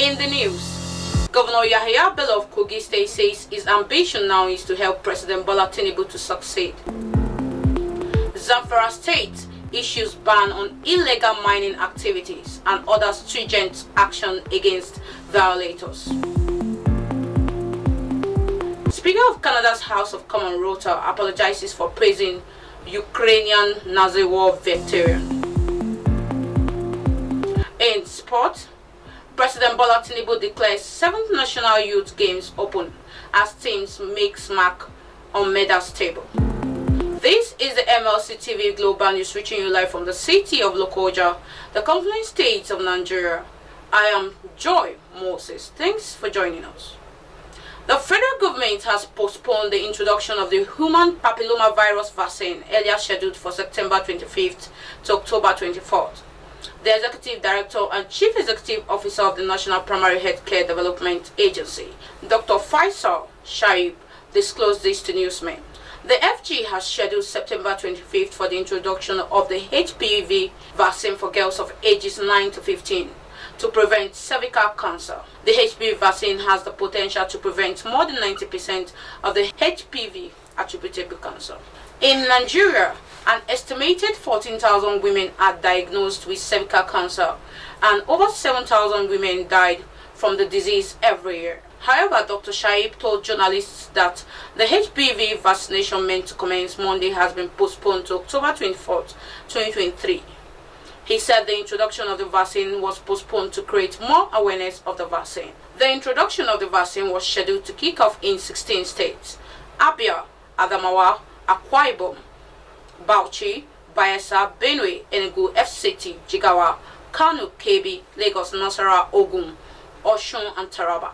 In the news, Governor YAHAYA BELLO of KOGI State says his ambition now is to help President BOLA TINUBU to succeed. ZAMFARA State issues ban on illegal mining activities and other stringent action against violators. Speaker of Canada's House of Commons ROTA apologizes for praising Ukrainian Nazi war veteran. In sport, President BOLA TINUBU declares 7th National Youth Games open as teams make mark on medals table. This is the MLC TV Global News reaching you live from the city of Lokoja, the confluent states of Nigeria. I am Joy Moses. Thanks for joining us. The federal government has postponed the introduction of the human papillomavirus vaccine earlier scheduled for September 25th to October 24th. The Executive Director and Chief Executive Officer of the National Primary Healthcare Development Agency, Dr. Faisal Shaib, disclosed this to newsmen. The FG has scheduled September 25th for the introduction of the HPV vaccine for girls of ages 9 to 15 to prevent cervical cancer. The HPV vaccine has the potential to prevent more than 90% of the HPV attributable cancer. In Nigeria, an estimated 14,000 women are diagnosed with cervical cancer and over 7,000 women died from the disease every year. However, Dr. Shaib told journalists that the HPV vaccination meant to commence Monday has been postponed to October 24th, 2023. He said the introduction of the vaccine was postponed to create more awareness of the vaccine. The introduction of the vaccine was scheduled to kick off in 16 states: Abia, Adamawa, Akwa Ibom, Bauchi, Bayelsa, Benue, Enugu, FCT, Jigawa, Kano, Kebbi, Lagos, Nasarawa, Ogun, Osun, and Taraba.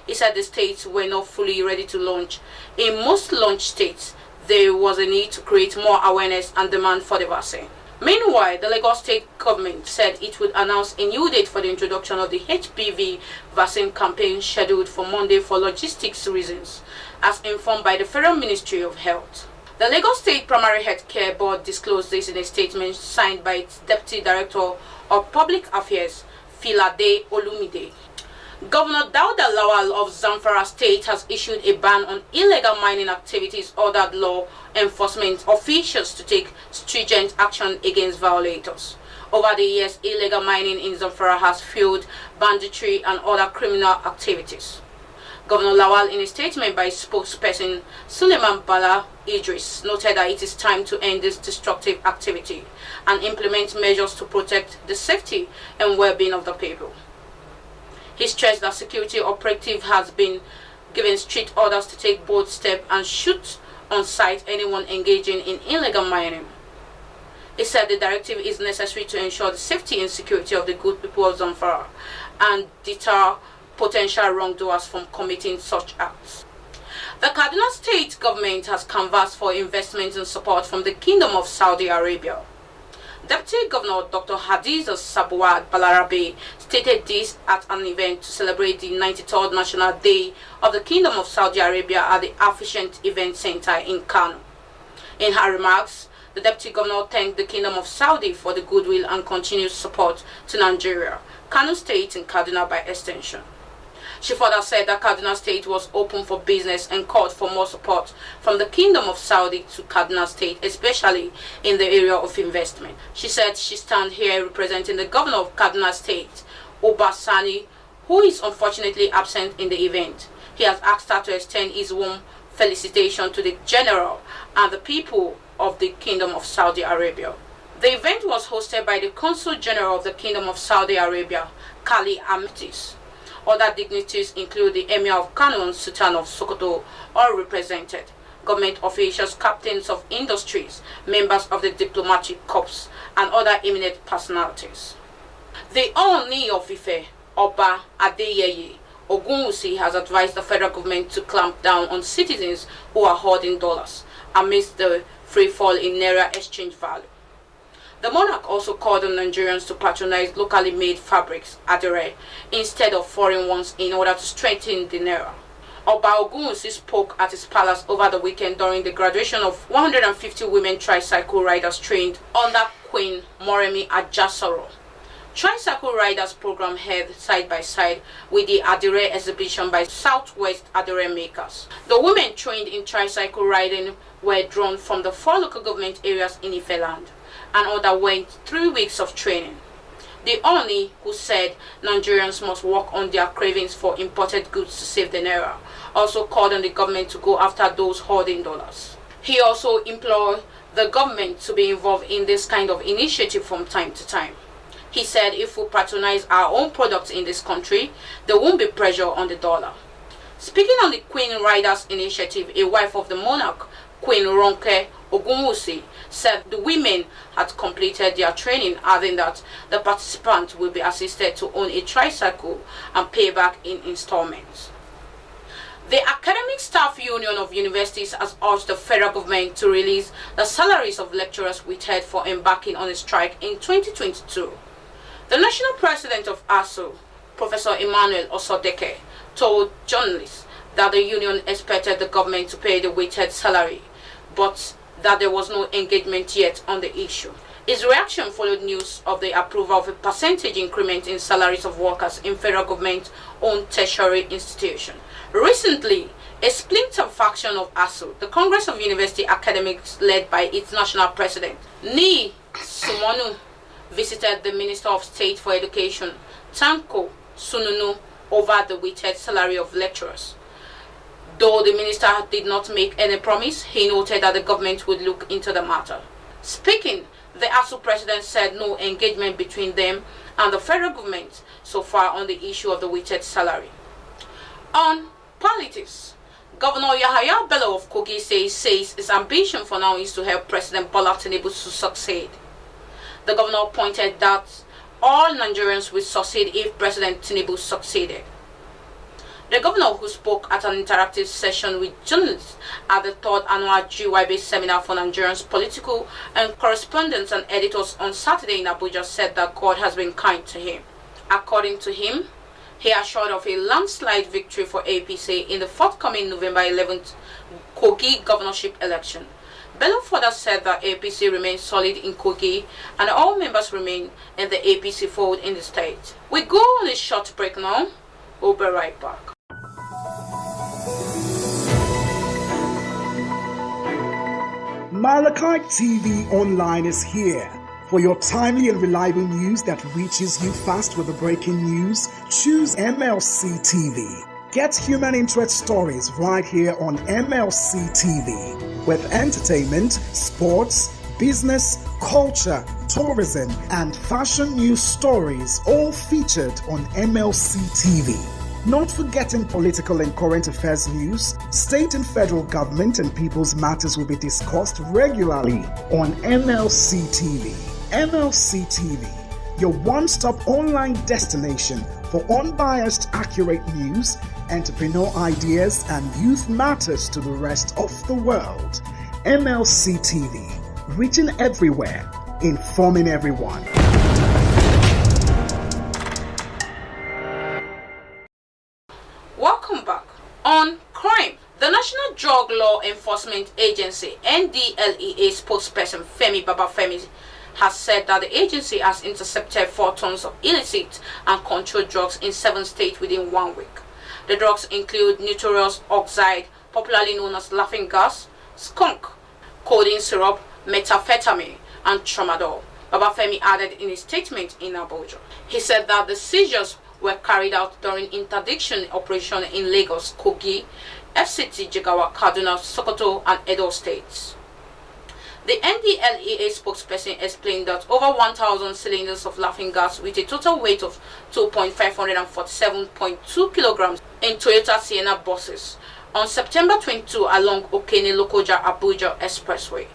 He said the states were not fully ready to launch. In most launch states, there was a need to create more awareness and demand for the vaccine. Meanwhile, the Lagos state government said it would announce a new date for the introduction of the HPV vaccine campaign scheduled for Monday for logistics reasons, as informed by the Federal Ministry of Health. The Lagos State Primary Healthcare Board disclosed this in a statement signed by its Deputy Director of Public Affairs, Philade Olumide. Governor Dauda Lawal of ZAMFARA State has issued a ban on illegal mining activities, ordered law enforcement officials to take stringent action against violators. Over the years, illegal mining in ZAMFARA has fueled banditry and other criminal activities. Governor Lawal, in a statement by his spokesperson Suleiman Bala Idris, noted that it is time to end this destructive activity and implement measures to protect the safety and well-being of the people. He stressed that security operative has been given strict orders to take bold steps and shoot on sight anyone engaging in illegal mining. He said the directive is necessary to ensure the safety and security of the good people of ZAMFARA and deter potential wrongdoers from committing such acts. The Kaduna State government has canvassed for investment and support from the Kingdom of Saudi Arabia. Deputy Governor Dr. Hadiza Sabuwad Balarabe stated this at an event to celebrate the 93rd National Day of the Kingdom of Saudi Arabia at the Efficient Event Center in Kano. In her remarks, the Deputy Governor thanked the Kingdom of Saudi for the goodwill and continued support to Nigeria, Kano State and Kaduna by extension. She further said that Kaduna State was open for business and called for more support from the Kingdom of Saudi to Kaduna State, especially in the area of investment. She said she stands here representing the Governor of Kaduna State, Oba Sani, who is unfortunately absent in the event. He has asked her to extend his warm felicitation to the General and the people of the Kingdom of Saudi Arabia. The event was hosted by the Consul General of the Kingdom of Saudi Arabia, Kali Amitis. Other dignitaries include the Emir of Kano and Sultan of Sokoto, all represented, government officials, captains of industries, members of the diplomatic corps, and other eminent personalities. The Ooni of Ife, Oba Adeyeye Ogunwusi, has advised the federal government to clamp down on citizens who are hoarding dollars amidst the free fall in Naira exchange value. The monarch also called on Nigerians to patronize locally made fabrics, adire, instead of foreign ones in order to strengthen the Naira. Oba Ogunwusi spoke at his palace over the weekend during the graduation of 150 women tricycle riders trained under Queen Moremi Ajasoro. Tricycle riders program held side by side with the Adire exhibition by Southwest Adire makers. The women trained in tricycle riding were drawn from the 4 local government areas in Ifeland and underwent 3 weeks of training. The Oni, who said Nigerians must work on their cravings for imported goods to save the naira, also called on the government to go after those hoarding dollars. He also implored the government to be involved in this kind of initiative from time to time. He said if we patronize our own products in this country, there won't be pressure on the dollar. Speaking on the Queen Riders Initiative, a wife of the monarch, Queen Ronke Ogunwusi, said the women had completed their training, adding that the participants will be assisted to own a tricycle and pay back in installments. The Academic Staff Union of Universities has urged the federal government to release the salaries of lecturers withheld for embarking on a strike in 2022. The national president of ASU, Professor Emmanuel Osodeke, told journalists that the union expected the government to pay the withheld salary, but that there was no engagement yet on the issue. His reaction followed news of the approval of a percentage increment in salaries of workers in federal government-owned tertiary institutions. Recently, a splinter faction of ASU, the Congress of University Academics led by its national president, Ni Sumonu, visited the Minister of State for Education, Tanko Sununu, over the withheld salary of lecturers. Though the minister did not make any promise, he noted that the government would look into the matter. Speaking, the ASU president said no engagement between them and the federal government so far on the issue of the withheld salary. On politics, Governor YAHAYA BELLO of KOGI says his ambition for now is to help President BOLA TINUBU to succeed. The governor pointed that all Nigerians will succeed if President TINUBU succeeded. The governor, who spoke at an interactive session with journalists at the 3rd annual GYB seminar for Nigerians political and correspondents and editors on Saturday in Abuja, said that God has been kind to him. According to him, he assured of a landslide victory for APC in the forthcoming November 11th KOGI governorship election. Bello further said that APC remains solid in KOGI and all members remain in the APC fold in the state. We go on a short break now. We'll be right back. Malachite TV Online is here. For your timely and reliable news that reaches you fast with the breaking news, choose MLC TV. Get human interest stories right here on MLC TV with entertainment, sports, business, culture, tourism, and fashion news stories all featured on MLC TV. Not forgetting political and current affairs news, state and federal government and people's matters will be discussed regularly on MLC TV. MLC TV, your one-stop online destination for unbiased, accurate news, entrepreneur ideas, and youth matters to the rest of the world. MLC TV, reaching everywhere, informing everyone. Welcome back. On crime, the National Drug Law Enforcement Agency (NDLEA) spokesperson Femi Babafemi has said that the agency has intercepted 4 tons of illicit and controlled drugs in 7 states within 1 week. The drugs include nitrous oxide, popularly known as laughing gas, skunk, codeine syrup, methamphetamine, and tramadol. Babafemi added in a statement in Abuja. He said that the seizures were carried out during interdiction operation in Lagos, Kogi, FCT, Jigawa, Kaduna, Sokoto, and Edo states. The NDLEA spokesperson explained that over 1,000 cylinders of laughing gas with a total weight of 2,547.2 kilograms in Toyota Sienna buses on September 22 along Okene-Lokoja Abuja Expressway.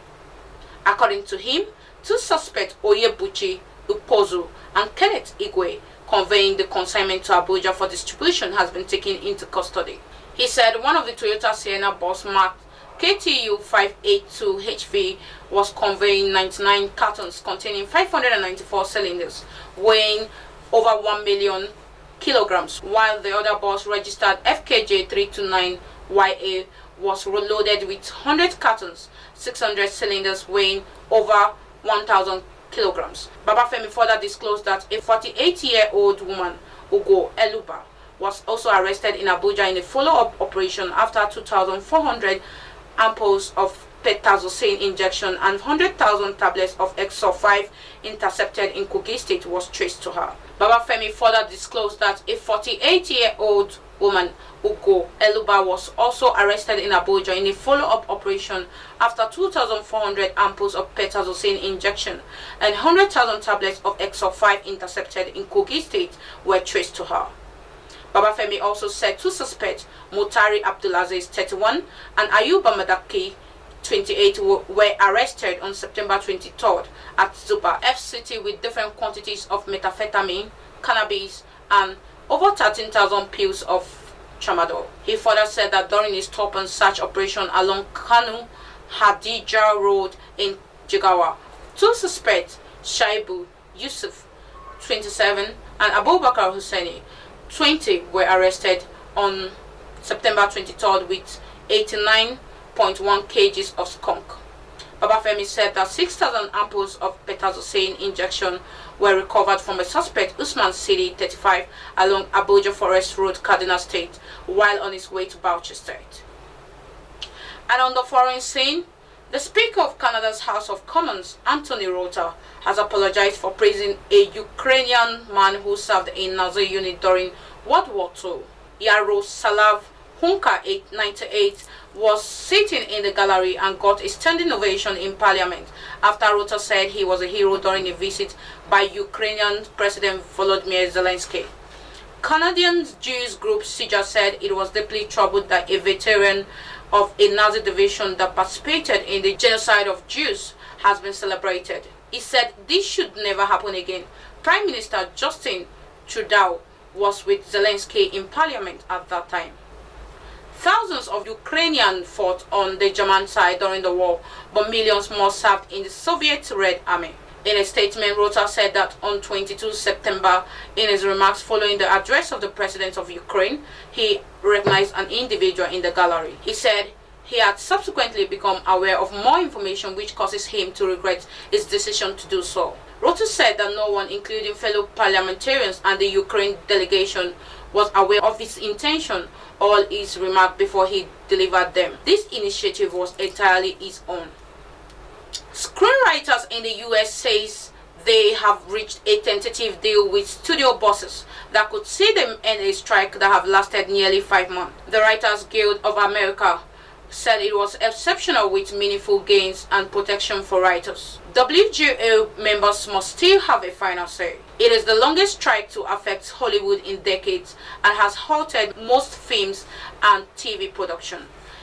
According to him, 2 suspects, Oyebuchi Upozu and Kenneth Igwe, conveying the consignment to Abuja for distribution, has been taken into custody. He said one of the Toyota Sienna bus marked KTU 582HV was conveying 99 cartons containing 594 cylinders weighing over 1 million kilograms, while the other bus registered FKJ 329YA was loaded with 100 cartons, 600 cylinders weighing over 1,000 kilograms. Babafemi further disclosed that a 48-year-old woman, Ugo Eluba, was also arrested in Abuja in a follow-up operation after 2,400 ampoules of petazocine injection and 100,000 tablets of Exor 5 intercepted in Kogi State was traced to her. Babafemi further disclosed that a 48-year-old woman, Ugo Eluba, was also arrested in Abuja in a follow-up operation after 2,400 ampoules of petazocine injection and 100,000 tablets of Exor 5 intercepted in Kogi State were traced to her. Babafemi also said two suspects, Mutari Abdulaziz, 31, and Ayuba Madaki, 28, were arrested on September 23rd at Zuba FCT with different quantities of methamphetamine, cannabis, and over 13,000 pills of tramadol. He further said that during his stop and search operation along Kanu Hadija Road in Jigawa, two suspects, Shaibu Yusuf, 27, and Abubakar Hussaini, 20, were arrested on September 23rd with 89.1 kgs of skunk. Babafemi said that 6,000 ampoules of petazocine injection were recovered from a suspect, Usman City, 35, along Abuja Forest Road, Kaduna State, while on his way to Bauchi State. And on the foreign scene, the Speaker of Canada's House of Commons, Anthony ROTA, has apologized for praising a Ukrainian man who served in Nazi unit during World War II. Yaroslav Hunka, 98, was sitting in the gallery and got a standing ovation in Parliament after ROTA said he was a hero during a visit by Ukrainian President Volodymyr Zelensky. Canadian Jewish group SIJA said it was deeply troubled that a veteran of a Nazi division that participated in the genocide of Jews has been celebrated. He said this should never happen again. Prime Minister Justin Trudeau was with Zelensky in Parliament at that time. Thousands of Ukrainians fought on the German side during the war, but millions more served in the Soviet Red Army. In a statement, ROTA said that on 22 September, in his remarks following the address of the President of Ukraine, he recognized an individual in the gallery. He said he had subsequently become aware of more information which causes him to regret his decision to do so. ROTA said that no one, including fellow parliamentarians and the Ukraine delegation, was aware of his intention or his remark before he delivered them. This initiative was entirely his own. Screenwriters in the US says they have reached a tentative deal with studio bosses that could see them end a strike that have lasted nearly 5 months. The Writers Guild of America said it was exceptional with meaningful gains and protection for writers. WGA members must still have a final say. It is the longest strike to affect Hollywood in decades and has halted most films and TV production.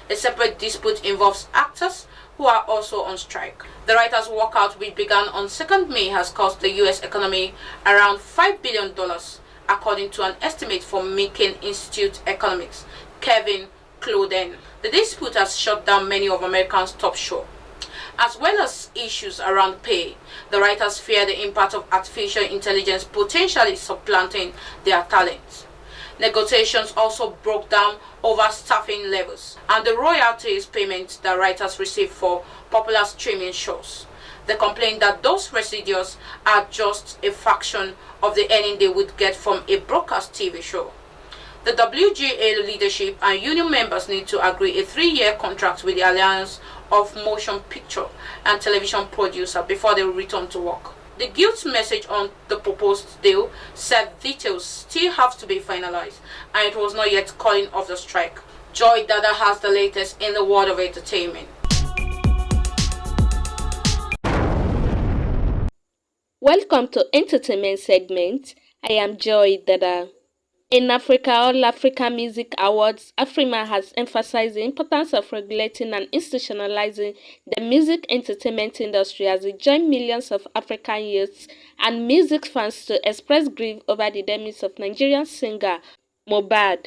A separate dispute involves actors who are also on strike. The writers' walkout, which began on 2nd May, has cost the U.S. economy around $5 billion, according to an estimate from Macon Institute Economics, Kevin Cloden. The dispute has shut down many of America's top shows. As well as issues around pay, the writers fear the impact of artificial intelligence potentially supplanting their talents. Negotiations also broke down over staffing levels and the royalties payments that writers receive for popular streaming shows. They complain that those residuals are just a fraction of the earning they would get from a broadcast TV show. The WGA leadership and union members need to agree a 3-year contract with the Alliance of Motion Picture and Television Producer before they return to work. The Guild's message on the proposed deal said details still have to be finalized and it was not yet calling off the strike. Joy Dada has the latest in the world of entertainment. Welcome to Entertainment Segment. I am Joy Dada. In Africa, All Africa Music Awards, Afrima has emphasized the importance of regulating and institutionalizing the music entertainment industry as it joined millions of African youths and music fans to express grief over the demise of Nigerian singer Mohbad.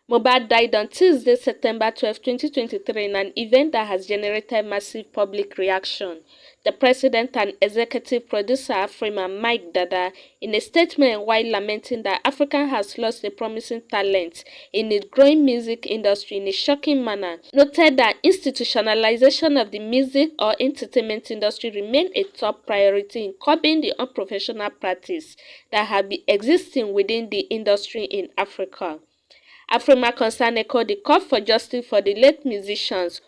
Mohbad died on Tuesday, September 12, 2023, in an event that has generated massive public reaction. The president and executive producer Afrima Mike Dada, in a statement while lamenting that Africa has lost a promising talent in its growing music industry in a shocking manner, noted that institutionalization of the music or entertainment industry remained a top priority in curbing the unprofessional practice that have been existing within the industry in Africa. Afrima concern echoed the call for justice for the late musicians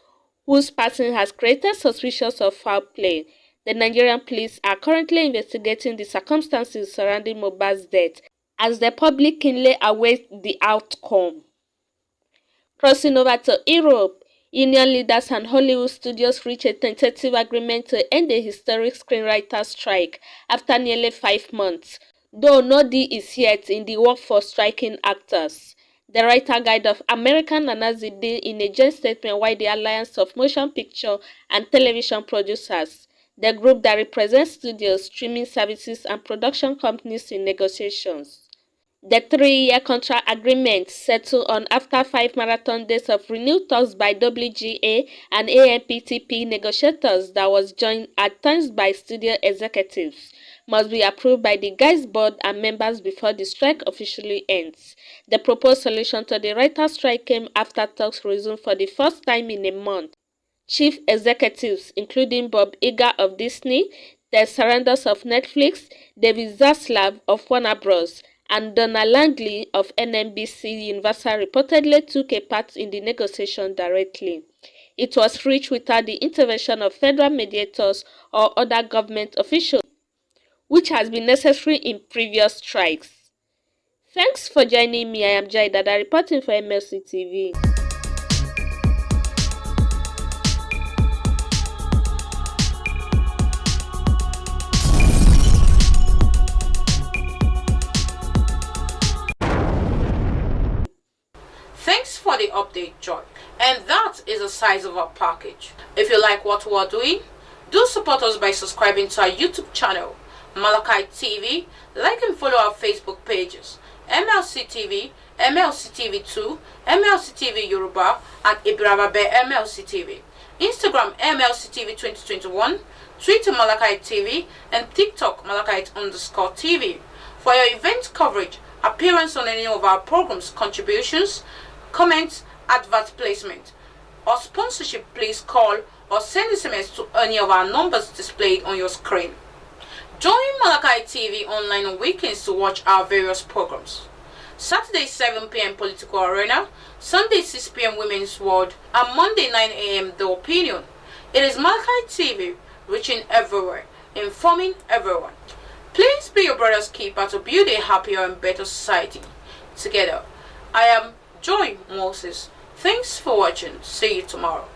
whose passing has created suspicions of foul play. The Nigerian police are currently investigating the circumstances surrounding Mohbad's death as the public keenly awaits the outcome. Crossing over to Europe, union leaders and Hollywood studios reached a tentative agreement to end the historic screenwriters' strike after nearly 5 months, though no deal is yet in the work for striking actors. The Writer Guild of American announced the deal in a joint statement by the Alliance of Motion Picture and Television Producers, the group that represents studios, streaming services, and production companies in negotiations. The 3-year contract agreement settled on after 5 marathon days of renewed talks by WGA and AMPTP negotiators that was joined at times by studio executives, must be approved by the Guild's board and members before the strike officially ends. The proposed solution to the writers' strike came after talks resumed for the first time in a month. Chief executives, including Bob Iger of Disney, Ted Sarandos of Netflix, David Zaslav of Warner Bros., and Donna Langley of NBC Universal reportedly took a part in the negotiation directly. It was reached without the intervention of federal mediators or other government officials, which has been necessary in previous strikes. Thanks for joining me. I am Joy Dada reporting for MLC TV. Thanks for the update, Joy. And that is the size of our package. If you like what we are doing, do support us by subscribing to our YouTube channel, Malachi TV. Like and follow our Facebook pages, MLC TV, MLC TV2, MLC TV Yoruba, and Ibrababe MLC TV. Instagram MLC TV 2021, Twitter Malachi TV, and TikTok Malachite_TV. For your event coverage, appearance on any of our programs, contributions, comments, advert placement, or sponsorship, please call or send SMS to any of our numbers displayed on your screen. Join Malachi TV online on weekends to watch our various programs. Saturday 7 p.m. Political Arena, Sunday 6 p.m. Women's World, and Monday 9 a.m. The Opinion. It is Malachi TV, reaching everywhere, informing everyone. Please be your brother's keeper to build a happier and better society together. I am Joy Moses. Thanks for watching. See you tomorrow.